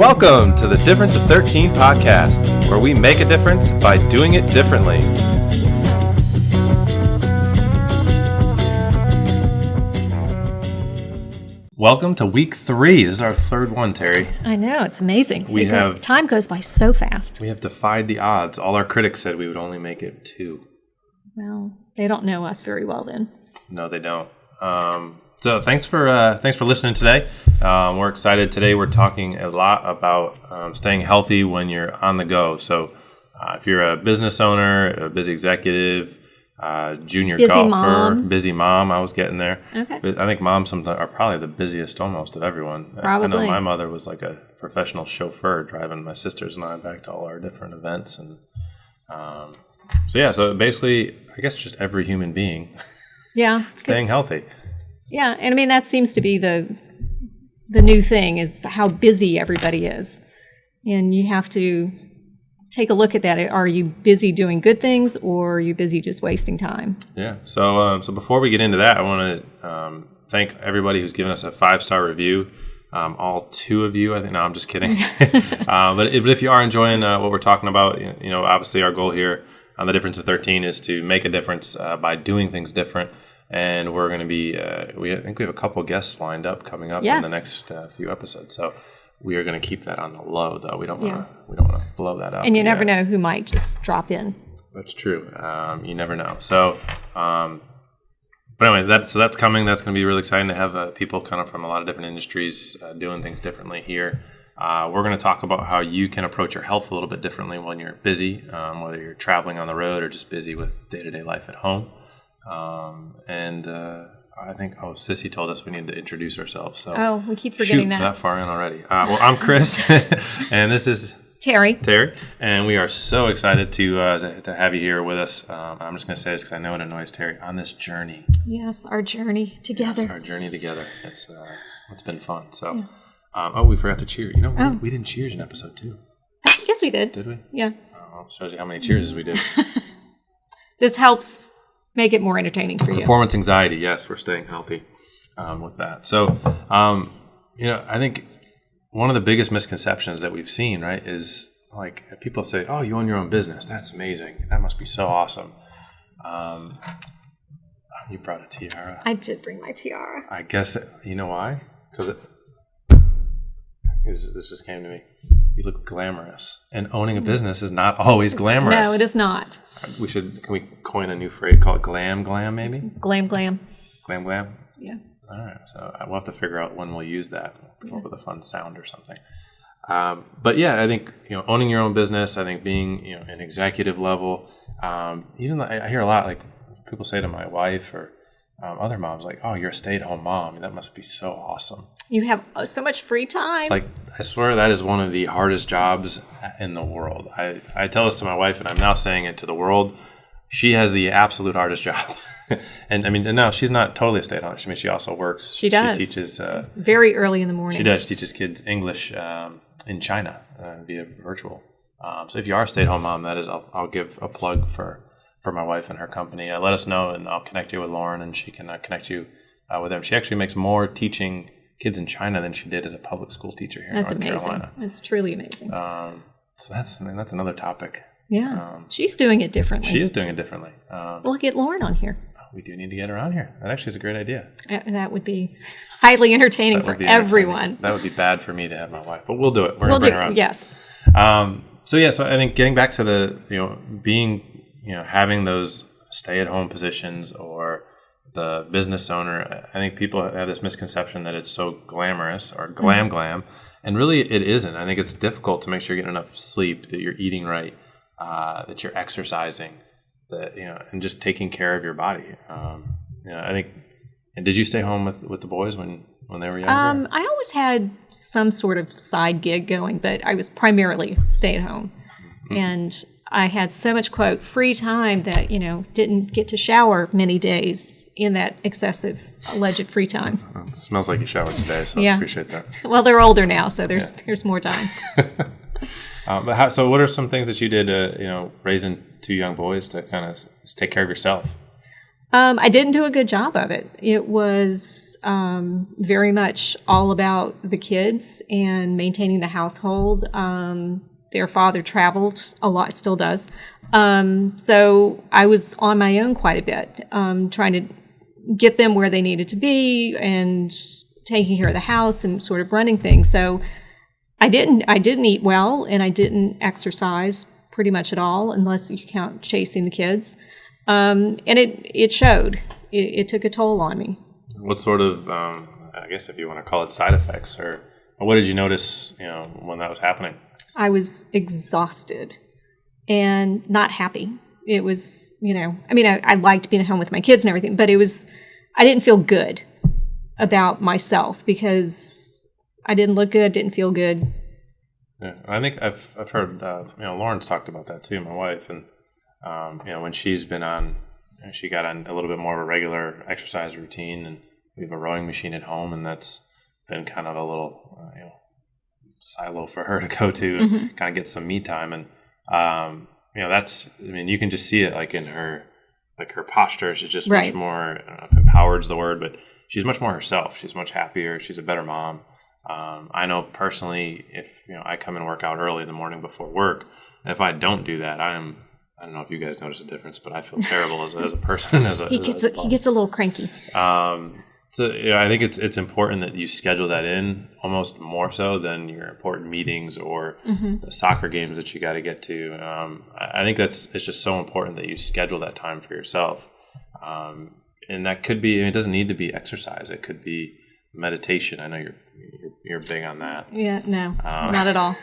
Welcome to the Difference of 13 podcast, where we make a difference by doing it differently. Welcome to week 3. This is our third one, Terry. I know, it's amazing. Time goes by so fast. We have defied the odds. All our critics said we would only make it 2. Well, they don't know us very well then. No, they don't. So thanks for listening today. We're excited. Today we're talking a lot about staying healthy when you're on the go. So if you're a business owner, a busy executive, junior golfer, busy mom, I was getting there. Okay. But I think moms sometimes are probably the busiest almost of everyone. Probably. I know my mother was like a professional chauffeur driving my sisters and I back to all our different events. And so basically, I guess just every human being staying healthy. Yeah, and I mean, that seems to be the new thing is how busy everybody is. And you have to take a look at that. Are you busy doing good things or are you busy just wasting time? Yeah. So before we get into that, I want to thank everybody who's given us a 5-star review. All 2 of you, I think. No, I'm just kidding. But if you are enjoying what we're talking about, obviously our goal here on the Difference of 13 is to make a difference by doing things different. And we're going to be, I think we have a couple guests lined up coming up in the next few episodes. So we are going to keep that on the low, though. We don't want to blow that up. And you never know who might just drop in. That's true. You never know. So, but anyway, that's coming. That's going to be really exciting to have people kind of from a lot of different industries doing things differently here. We're going to talk about how you can approach your health a little bit differently when you're busy, whether you're traveling on the road or just busy with day-to-day life at home. I think, Sissy told us we need to introduce ourselves. So we keep forgetting that far in already. Well, I'm Chris, and this is Terry, and we are so excited to have you here with us. I'm just going to say this because I know it annoys Terry on this journey. Yes, our journey together. It's been fun. So, we forgot to cheer. We didn't cheers in episode 2. Yes, we did. Did we? Yeah. Shows you how many cheers we did. This helps make it more entertaining for you. Performance anxiety, yes, we're staying healthy with that. So, I think one of the biggest misconceptions that we've seen, right, is like people say, "Oh, you own your own business. That's amazing. That must be so awesome." You brought a tiara. I did bring my tiara. I guess you know why? Because this just came to me. You look glamorous, and owning a business is not always glamorous. No, it is not. Can we coin a new phrase? Call it glam, maybe? Glam. Glam? Yeah. All right. So we'll have to figure out when we'll use that with a fun sound or something. But yeah, I think, owning your own business, I think being, an executive level, even I hear a lot, like people say to my wife or other moms, like, "Oh, you're a stay-at-home mom. That must be so awesome. You have so much free time." Like, I swear that is one of the hardest jobs in the world. I tell this to my wife, and I'm now saying it to the world. She has the absolute hardest job. And I mean, no, she's not totally a stay-at-home. I mean, she also works. She does. She teaches very early in the morning. She does. She teaches kids English in China via virtual. So if you are a stay-at-home mom, that is, I'll give a plug for my wife and her company. Let us know, and I'll connect you with Lauren, and she can connect you with them. She actually makes more teaching kids in China than she did as a public school teacher here in North Carolina. That's truly amazing. So that's another topic. Yeah, she's doing it differently. She is doing it differently. We'll get Lauren on here. We do need to get her on here. That actually is a great idea. That would be highly entertaining for everyone. That would be bad for me to have my wife, but we'll do it. We're going to bring her on. Yes. So I think getting back to the being having those stay-at-home positions or the business owner, I think people have this misconception that it's so glamorous or glam, and really it isn't. I think it's difficult to make sure you're getting enough sleep, that you're eating right, that you're exercising, that and just taking care of your body. I think. And did you stay home with the boys when they were younger? I always had some sort of side gig going, but I was primarily stay-at-home, and I had so much, quote, free time that, didn't get to shower many days in that excessive alleged free time. It smells like you showered today, so I appreciate that. Well, they're older now, so there's more time. So what are some things that you did, raising 2 young boys to kind of take care of yourself? I didn't do a good job of it. It was very much all about the kids and maintaining the household. Their father traveled a lot, still does. So I was on my own quite a bit, trying to get them where they needed to be and taking care of the house and sort of running things. So I didn't eat well, and I didn't exercise pretty much at all, unless you count chasing the kids. And it showed. It took a toll on me. What sort of, I guess if you want to call it side effects, or what did you notice, when that was happening? I was exhausted and not happy. It was, I liked being at home with my kids and everything, but I didn't feel good about myself because I didn't look good, didn't feel good. Yeah, I think I've heard, Lauren's talked about that too, my wife, and when she's been on, she got on a little bit more of a regular exercise routine, and we have a rowing machine at home, and that's been kind of a little, silo for her to go to and kind of get some me time. And, you can just see it like in her, like her posture. She's just much more, I don't know if empowered's the word, but she's much more herself. She's much happier. She's a better mom. I know personally, if, I come and work out early in the morning before work, and if I don't do that, I don't know if you guys notice a difference, but I feel terrible as a person. He gets a little cranky. So I think it's important that you schedule that in almost more so than your important meetings or the soccer games that you got to get to. I think it's just so important that you schedule that time for yourself. And that could be, it doesn't need to be exercise. It could be meditation. I know you're big on that. Yeah, no, not at all.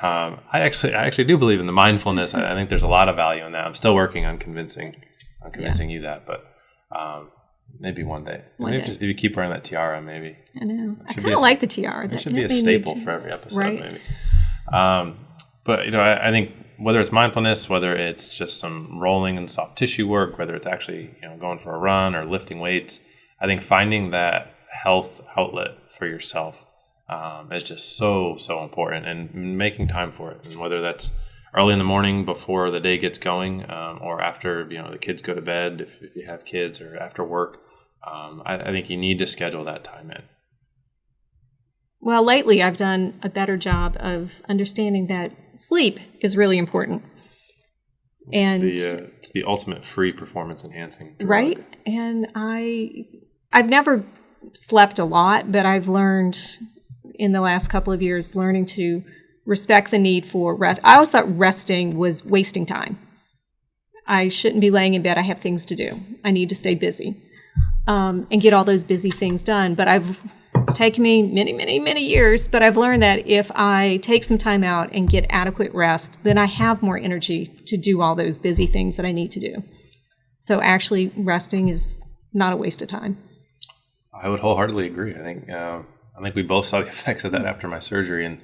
I actually do believe in the mindfulness. I think there's a lot of value in that. I'm still working on convincing you that, but maybe one day. If you keep wearing that tiara, maybe. I know. I kind of like the tiara. It should be a staple for every episode, maybe. But I think whether it's mindfulness, whether it's just some rolling and soft tissue work, whether it's actually going for a run or lifting weights, I think finding that health outlet for yourself is just so important, and making time for it. And whether that's early in the morning before the day gets going, or after the kids go to bed, if you have kids, or after work, I think you need to schedule that time in. Well, lately I've done a better job of understanding that sleep is really important. It's the ultimate free performance enhancing drug. Right? And I've never slept a lot, but I've learned in the last couple of years learning to respect the need for rest. I always thought resting was wasting time. I shouldn't be laying in bed. I have things to do. I need to stay busy and get all those busy things done. But it's taken me many years, but I've learned that if I take some time out and get adequate rest, then I have more energy to do all those busy things that I need to do. So actually resting is not a waste of time. I would wholeheartedly agree. I think we both saw the effects of that after my surgery, and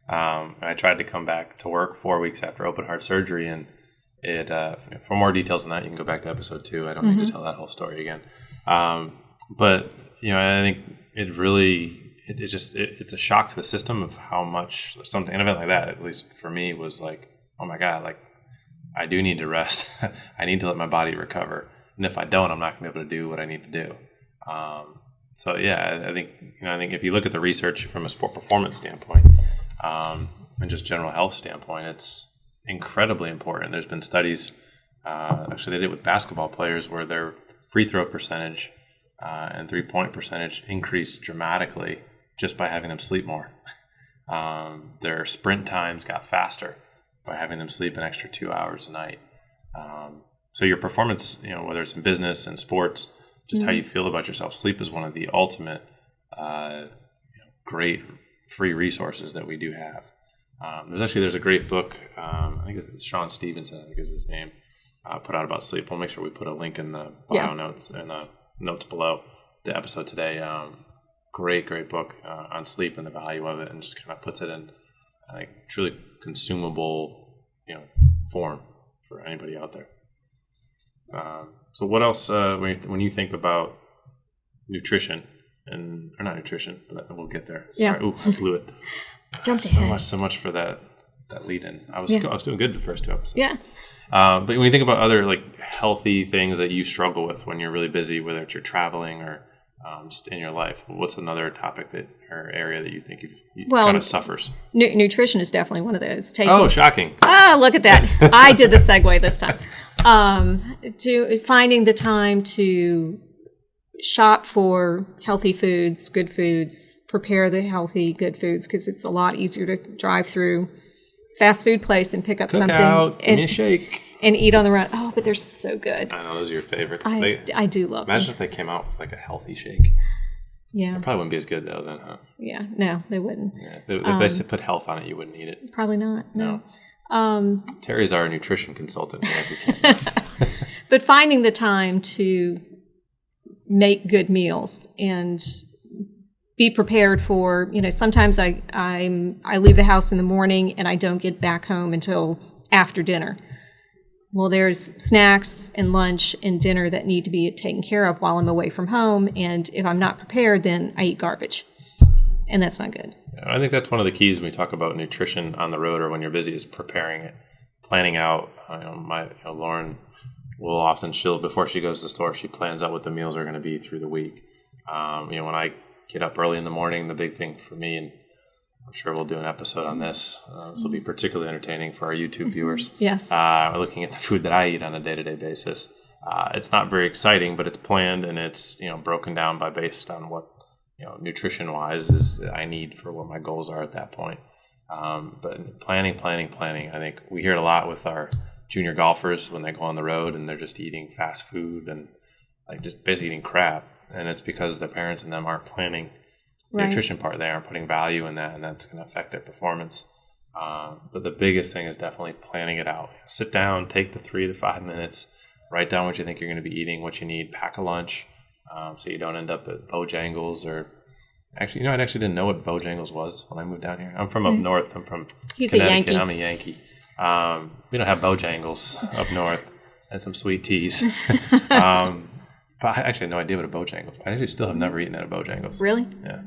I tried to come back to work 4 weeks after open heart surgery, and it for more details on that, you can go back to episode 2. I don't need to tell that whole story again. But I think it really it's a shock to the system of how much an event like that, at least for me, was like, oh my God, like I do need to rest. I need to let my body recover, and if I don't, I'm not going to be able to do what I need to do. So yeah, I think if you look at the research from a sport performance standpoint, and just general health standpoint, it's incredibly important. There's been studies, actually they did with basketball players, where their free throw percentage and 3-point percentage increased dramatically just by having them sleep more. Their sprint times got faster by having them sleep an extra 2 hours a night. So your performance, whether it's in business and sports, just how you feel about yourself. Sleep is one of the ultimate great free resources that we do have. There's a great book, I think it's Sean Stevenson, I think is his name, put out about sleep. We'll make sure we put a link in the bio notes and the notes below the episode today. Great book on sleep and the value of it, and just kind of puts it in truly consumable form for anybody out there. So what else, when you think about nutrition, or not nutrition, but we'll get there. Sorry. Ooh, I blew it. Jumped ahead. So much for that lead in. I was doing good the first 2 episodes. Yeah. But when you think about other like healthy things that you struggle with when you're really busy, whether it's you're traveling or just in your life, what's another topic that or area that you think you kind of suffers? Nutrition is definitely one of those. Oh, shocking! Look at that! I did the segue this time. To finding the time to shop for healthy foods, good foods, prepare the healthy, good foods, because it's a lot easier to drive through fast food place and pick up Cook something out, give me a shake, and eat on the run. Oh, but they're so good. I know those are your favorites. I do love them. Imagine if they came out with like a healthy shake. Yeah, it probably wouldn't be as good though, then, huh? Yeah, no, they wouldn't. Yeah, if they put health on it, you wouldn't eat it. Probably not. No. Terry's our nutrition consultant. But finding the time to make good meals and be prepared for, sometimes I leave the house in the morning and I don't get back home until after dinner. Well, there's snacks and lunch and dinner that need to be taken care of while I'm away from home. And if I'm not prepared, then I eat garbage. And that's not good. Yeah, I think that's one of the keys when we talk about nutrition on the road or when you're busy is preparing it, planning out. Lauren will often, before she goes to the store, she plans out what the meals are going to be through the week. When I get up early in the morning, the big thing for me, and I'm sure we'll do an episode on this. This will be particularly entertaining for our YouTube viewers. Yes. Looking at the food that I eat on a day-to-day basis. It's not very exciting, but it's planned and it's broken down based on what nutrition-wise is I need for what my goals are at that point. But planning. I think we hear it a lot with our junior golfers when they go on the road and they're just eating fast food and like just basically eating crap. And it's because their parents and them aren't planning the nutrition part. They aren't putting value in that, and that's going to affect their performance. But the biggest thing is definitely planning it out. Sit down, take the 3 to 5 minutes, write down what you think you're going to be eating, what you need, pack a lunch, so you don't end up at Bojangles or... Actually, I actually didn't know what Bojangles was when I moved down here. I'm from up north. I'm from Connecticut. I'm a Yankee. We don't have Bojangles up north and some sweet teas. But I actually had no idea what a Bojangles. I actually still have never eaten at a Bojangles. Really? Yeah.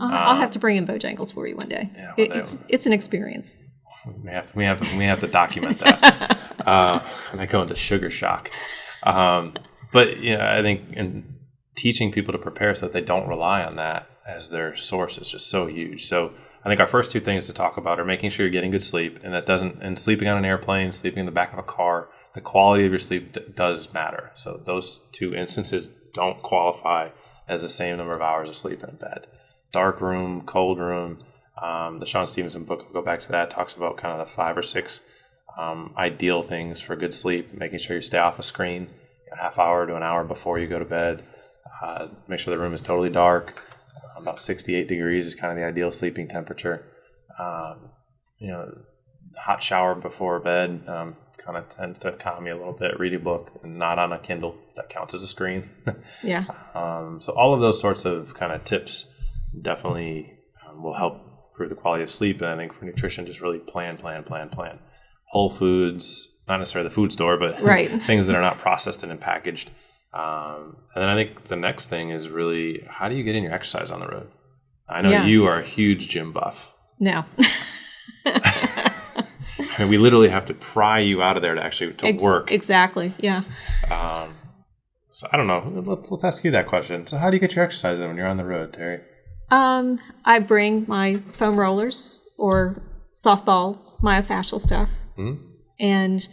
I'll have to bring in Bojangles for you one day. Yeah, it's an experience. We have to document that. And I go into sugar shock. But I think in teaching people to prepare so that they don't rely on that as their source is just so huge. So I think our first two things to talk about are making sure you're getting good sleep, and sleeping on an airplane, sleeping in the back of a car, the quality of your sleep does matter. So those two instances don't qualify as the same number of hours of sleep in a bed. Dark room, cold room. The Sean Stevenson book, I'll go back to that, talks about kind of the 5 or 6 ideal things for good sleep, making sure you stay off a screen a half hour to an hour before you go to bed. Make sure the room is totally dark. About 68 degrees is kind of the ideal sleeping temperature. Hot shower before bed kind of tends to calm me a little bit. Read a book and not on a Kindle. That counts as a screen. Yeah. So all of those sorts of kind of tips definitely will help improve the quality of sleep. And I think for nutrition, just really plan. Whole foods, not necessarily the food store, but things that are not processed and packaged. And then I think the next thing is really, how do you get in your exercise on the road? I know you are a huge gym buff. No. I mean, we literally have to pry you out of there to work. Exactly. Yeah. So I don't know. Let's ask you that question. So how do you get your exercise in when you're on the road, Terry? I bring my foam rollers or softball myofascial stuff, and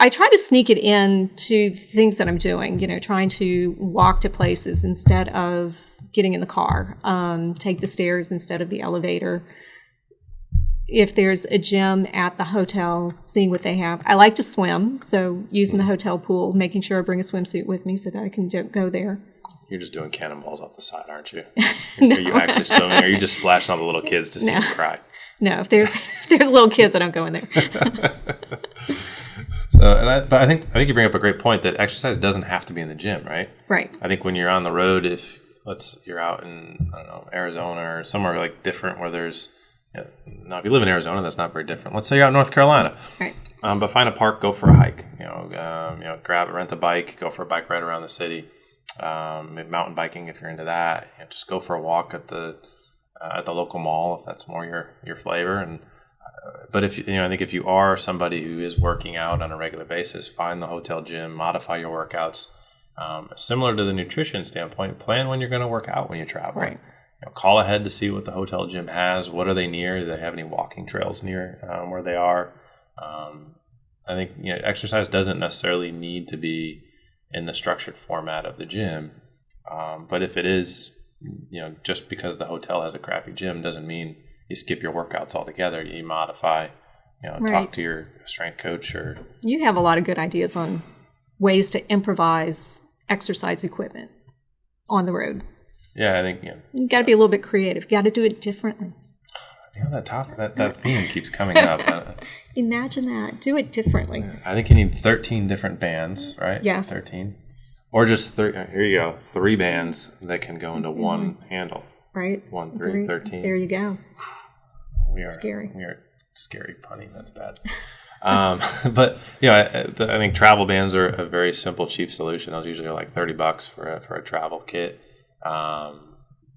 I try to sneak it in to things that I'm doing, trying to walk to places instead of getting in the car, take the stairs instead of the elevator. If there's a gym at the hotel, seeing what they have. I like to swim, so using the hotel pool, making sure I bring a swimsuit with me so that I can go there. You're just doing cannonballs off the side, aren't you? No. Are you actually swimming, or are you just splashing all the little kids to see them cry? No, if there's little kids, I don't go in there. But I think you bring up a great point that exercise doesn't have to be in the gym, right? Right. I think when you're on the road, if you're out in Arizona or somewhere like different where there's now if you live in Arizona, that's not very different. Let's say you're out in North Carolina, right? But find a park, go for a hike. Rent a bike, go for a bike ride around the city. Maybe mountain biking if you're into that. Just go for a walk at the local mall if that's more your flavor. And But if I think if you are somebody who is working out on a regular basis, find the hotel gym, modify your workouts. Similar to the nutrition standpoint, plan when you're going to work out when you travel. Right. Call ahead to see what the hotel gym has. What are they near? Do they have any walking trails near where they are? I think exercise doesn't necessarily need to be in the structured format of the gym, but if it is, just because the hotel has a crappy gym doesn't mean you skip your workouts altogether. You modify, talk to your strength coach or. You have a lot of good ideas on ways to improvise exercise equipment on the road. Yeah, I think you got to be a little bit creative. You got to do it differently. That theme keeps coming up. Imagine that. Do it differently. I think you need 13 different bands, right? Yes. 13. Or just three. Here you go. 3 bands that can go into one handle. Right. 1, 3, 13. There you go. Scary. We are scary punny. That's bad. But I think travel bands are a very simple, cheap solution. Those usually are like $30 for a travel kit.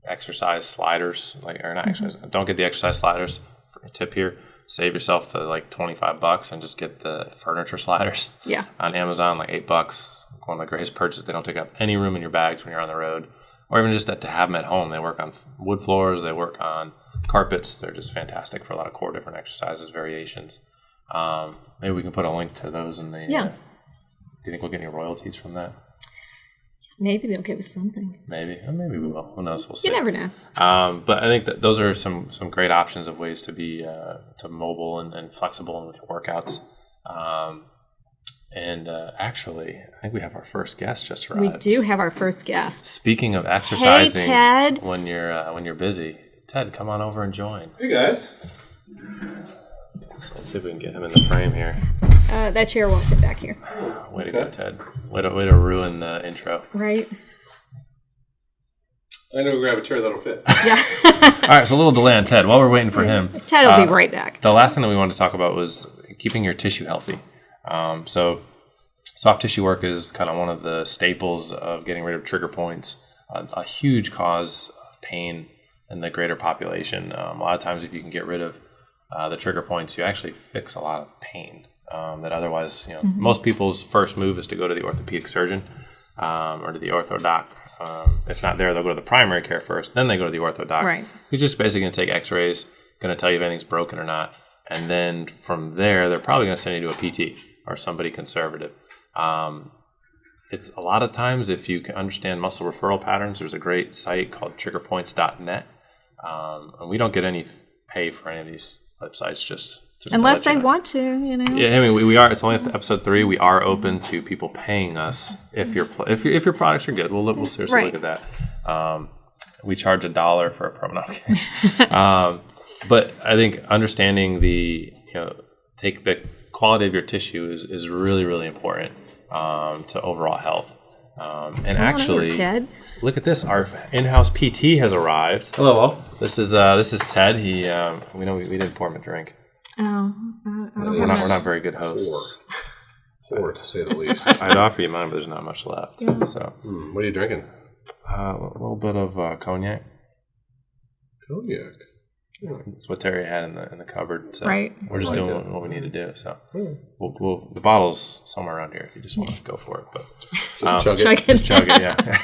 Exercise sliders, not exercise. Don't get the exercise sliders. For a tip here, save yourself the like $25 and just get the furniture sliders. Yeah. On Amazon, like $8. One of the greatest purchases. They don't take up any room in your bags when you're on the road, or even just to have them at home. They work on wood floors. They work on carpets. They're just fantastic for a lot of core different exercises, variations. Maybe we can put a link to those in the. Yeah. Do you think we'll get any royalties from that? Maybe they'll give us something. Maybe we will. Who knows? We'll see. You never know. But I think that those are some great options of ways to be to mobile and flexible with your workouts. Actually, I think we have our first guest just arrived. We do have our first guest. Speaking of exercising, hey, Ted. when you're busy, Ted, come on over and join. Hey guys. So let's see if we can get him in the frame here. That chair won't fit back here. Way to go, Ted. Way to ruin the intro. Right. I know, grab a chair that'll fit. Yeah. All right, so a little delay on Ted. While we're waiting for him. Ted will be right back. The last thing that we wanted to talk about was keeping your tissue healthy. So soft tissue work is kind of one of the staples of getting rid of trigger points, a huge cause of pain in the greater population. A lot of times if you can get rid of the trigger points, you actually fix a lot of pain that otherwise, most people's first move is to go to the orthopedic surgeon or to the ortho doc. If not there, they'll go to the primary care first, then they go to the ortho doc. Right. Who's just basically going to take x-rays, going to tell you if anything's broken or not. And then from there, they're probably going to send you to a PT or somebody conservative. It's a lot of times, if you can understand muscle referral patterns, there's a great site called triggerpoints.net. And we don't get any pay for any of these websites, just unless they want to, Yeah, I mean, we are. It's only episode 3. We are open to people paying us if your products are good. We'll seriously look at that. We charge $1 for a promo. But I think understanding the quality of your tissue is really, really important to overall health. And actually, Ted. Look at this. Our in-house PT has arrived. Hello, all. This is Ted. He we didn't pour him a drink. Oh, We're not very good hosts. Poor to say the least. I'd offer you mine, but there's not much left. Yeah. So, what are you drinking? a little bit of cognac. Cognac. That's what Terry had in the cupboard. So right. We're just doing what we need to do. So we'll the bottle's somewhere around here if you just want to go for it. But just chug it. Just chug it, yeah.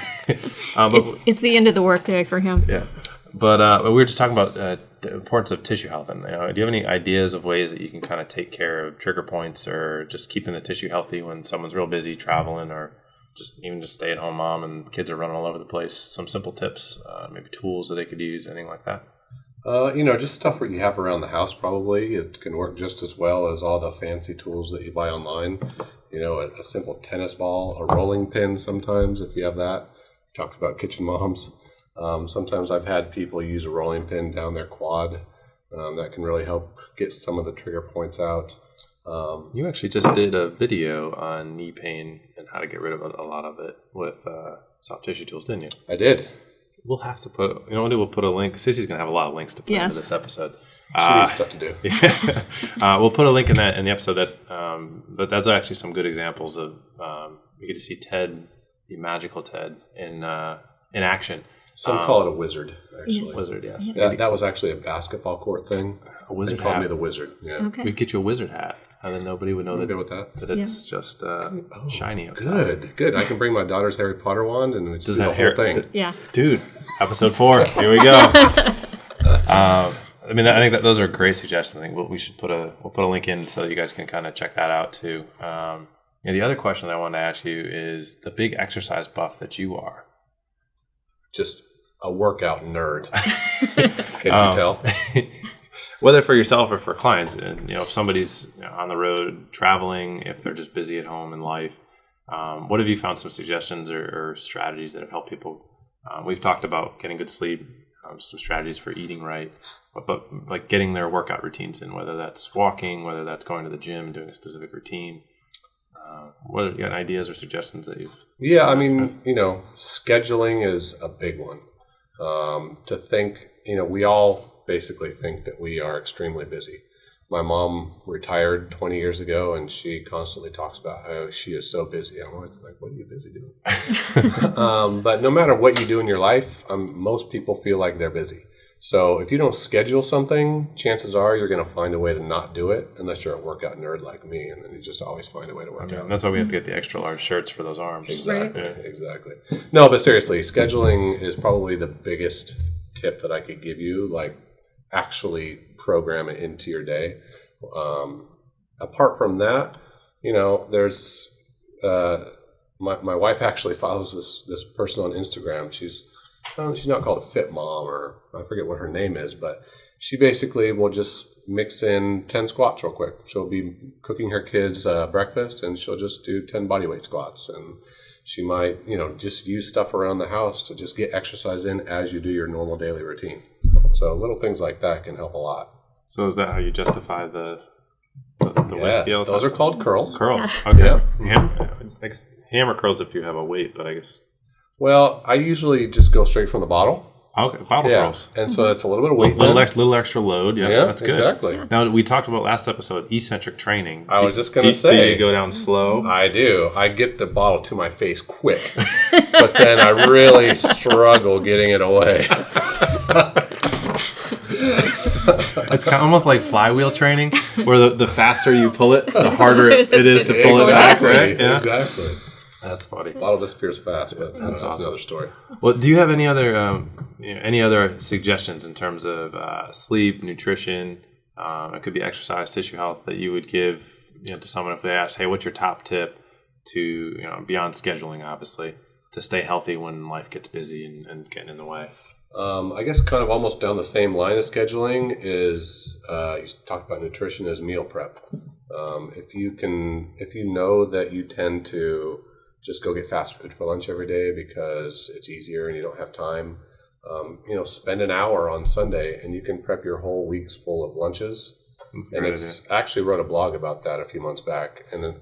It's the end of the workday for him. Yeah. But we were just talking about the importance of tissue health. And do you have any ideas of ways that you can kind of take care of trigger points or just keeping the tissue healthy when someone's real busy traveling or just stay-at-home mom and kids are running all over the place? Some simple tips, maybe tools that they could use, anything like that? Just stuff that you have around the house probably. It can work just as well as all the fancy tools that you buy online. A simple tennis ball, a rolling pin sometimes if you have that. Talked about kitchen moms. Sometimes I've had people use a rolling pin down their quad. That can really help get some of the trigger points out. You actually just did a video on knee pain and how to get rid of a lot of it with soft tissue tools, didn't you? I did. We'll have to put, we'll put a link. Sissy's going to have a lot of links to put into this episode. She needs stuff to do. Yeah. We'll put a link in the episode but that's actually some good examples of, you get to see Ted, the magical Ted in action. Some call it a wizard, actually. Yes. Wizard, yes. That was actually a basketball court thing. A wizard They called hat. me the wizard. Yeah. Okay. We'd get you a wizard hat, and then nobody would know I'm that, good with that. that it's just shiny. Up top. Good. I can bring my daughter's Harry Potter wand and it's Does do that the whole hair thing. Yeah. Dude, episode 4. Here we go. I mean, I think that those are great suggestions. I think we should put a link in so you guys can kind of check that out too. The other question I wanted to ask you is the big exercise buff that you are. Just a workout nerd. Can't you tell? Whether for yourself or for clients, and if somebody's on the road traveling, if they're just busy at home in life, what have you found some suggestions or strategies that have helped people? We've talked about getting good sleep, some strategies for eating right, but like getting their workout routines in, whether that's walking, whether that's going to the gym and doing a specific routine. What are you got ideas or suggestions that you've? Yeah, I mean, scheduling is a big one. To think, we all basically think that we are extremely busy. My mom retired 20 years ago, and she constantly talks about how she is so busy. I'm always like, what are you busy doing? But no matter what you do in your life, most people feel like they're busy. So if you don't schedule something, chances are you're going to find a way to not do it, unless you're a workout nerd like me, and then you just always find a way to work out. That's why we have to get the extra large shirts for those arms. Exactly. Right. Exactly. No, but seriously, scheduling is probably the biggest tip that I could give you. Like, actually program it into your day. Apart from that, there's my wife actually follows this person on Instagram. She's not called a fit mom, or I forget what her name is, but she basically will just mix in 10 squats real quick. She'll be cooking her kids breakfast, and she'll just do 10 bodyweight squats. And she might, just use stuff around the house to just get exercise in as you do your normal daily routine. So little things like that can help a lot. So is that how you justify the weight scale? Those are called curls. Curls. Okay. Yeah. Hammer curls if you have a weight, but I guess. Well, I usually just go straight from the bottle. Okay, bottle curls. And so it's a little bit of weight. Little extra load. Yeah, that's good. Exactly. Now, we talked about last episode, eccentric training. I was just going to say. Do you go down slow? I do. I get the bottle to my face quick, but then I really struggle getting it away. It's kind of almost like flywheel training, where the faster you pull it, the harder it is to pull it back, right? Yeah. Exactly. That's funny. A bottle disappears fast, but that's awesome. another story. Well, do you have any other suggestions in terms of sleep, nutrition? It could be exercise, tissue health that you would give to someone if they ask, "Hey, what's your top tip to beyond scheduling, obviously, to stay healthy when life gets busy and getting in the way?" I guess kind of almost down the same line as scheduling is you talked about nutrition as meal prep. If you know that you tend to just go get fast food for lunch every day because it's easier and you don't have time, spend an hour on Sunday and you can prep your whole week's full of lunches. And I actually wrote a blog about that a few months back, and then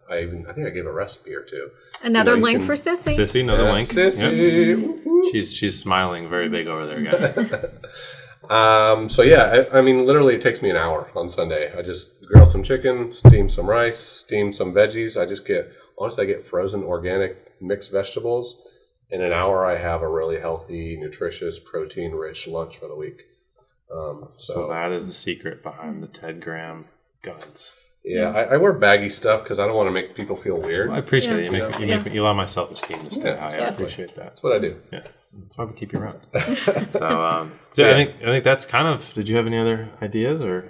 I think I gave a recipe or two. Another link for Sissy. Sissy, another link. Sissy. Yep. She's smiling very big over there, guys. So yeah, I mean, literally it takes me an hour on Sunday. I just grill some chicken, steam some rice, steam some veggies. I get frozen organic mixed vegetables. In an hour, I have a really healthy, nutritious, protein-rich lunch for the week. So that is the secret behind the Ted Graham guns. Yeah, I wear baggy stuff because I don't want to make people feel weird. Well, I appreciate it. You allow my self-esteem to stay high. I appreciate that. That's what I do. Yeah, that's why we keep you around. I think that's kind of. Did you have any other ideas or?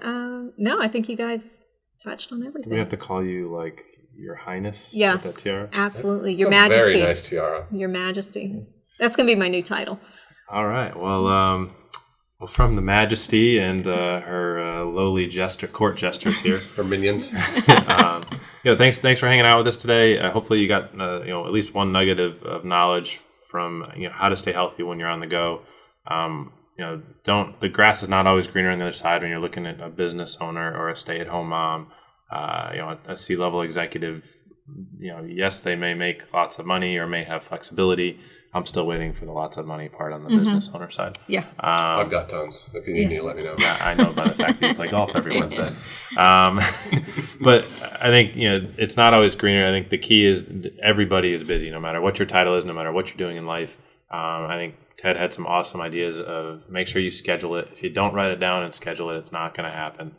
No, I think you guys touched on everything. Do we have to call you like Your Highness? Yes, with that tiara? absolutely. It's Your a Majesty. Very nice tiara. Your Majesty. That's going to be my new title. All right. Well, from the Majesty and her lowly court jesters here, her minions. Thanks for hanging out with us today. Hopefully, you got at least one nugget of knowledge from how to stay healthy when you're on the go. The grass is not always greener on the other side when you're looking at a business owner or a stay-at-home mom. A C-level executive. Yes, they may make lots of money or may have flexibility. I'm still waiting for the lots of money part on the business owner side. Yeah. I've got tons. If you need me, let me know. Yeah, I know by the fact that you play golf every Wednesday. But I think, it's not always greener. I think the key is everybody is busy, no matter what your title is, no matter what you're doing in life. I think Ted had some awesome ideas of make sure you schedule it. If you don't write it down and schedule it, it's not going to happen.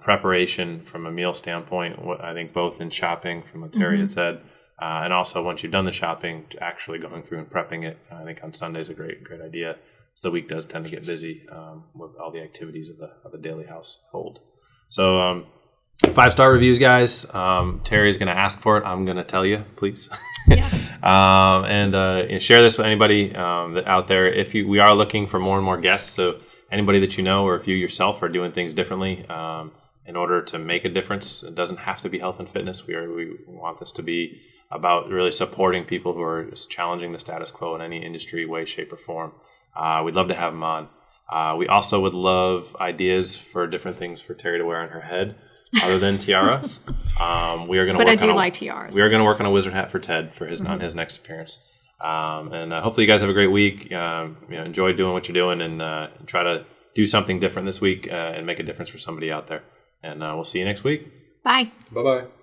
Preparation from a meal standpoint, I think both in shopping, from what Terry had said, and also once you've done the shopping, actually going through and prepping it. I think on Sunday is a great idea. So the week does tend to get busy with all the activities of the daily household. So 5-star reviews, guys. Terry's going to ask for it. I'm going to tell you, please. Yes. And share this with anybody out there. We are looking for more and more guests, so anybody that you know or if you yourself are doing things differently in order to make a difference, it doesn't have to be health and fitness. We want this to be about really supporting people who are challenging the status quo in any industry, way, shape, or form. We'd love to have them on. We also would love ideas for different things for Terry to wear on her head other than tiaras. We are going to. But I do like tiaras. We are going to work on a wizard hat for Ted for his on his next appearance. And hopefully you guys have a great week. Enjoy doing what you're doing and try to do something different this week and make a difference for somebody out there. And we'll see you next week. Bye. Bye-bye.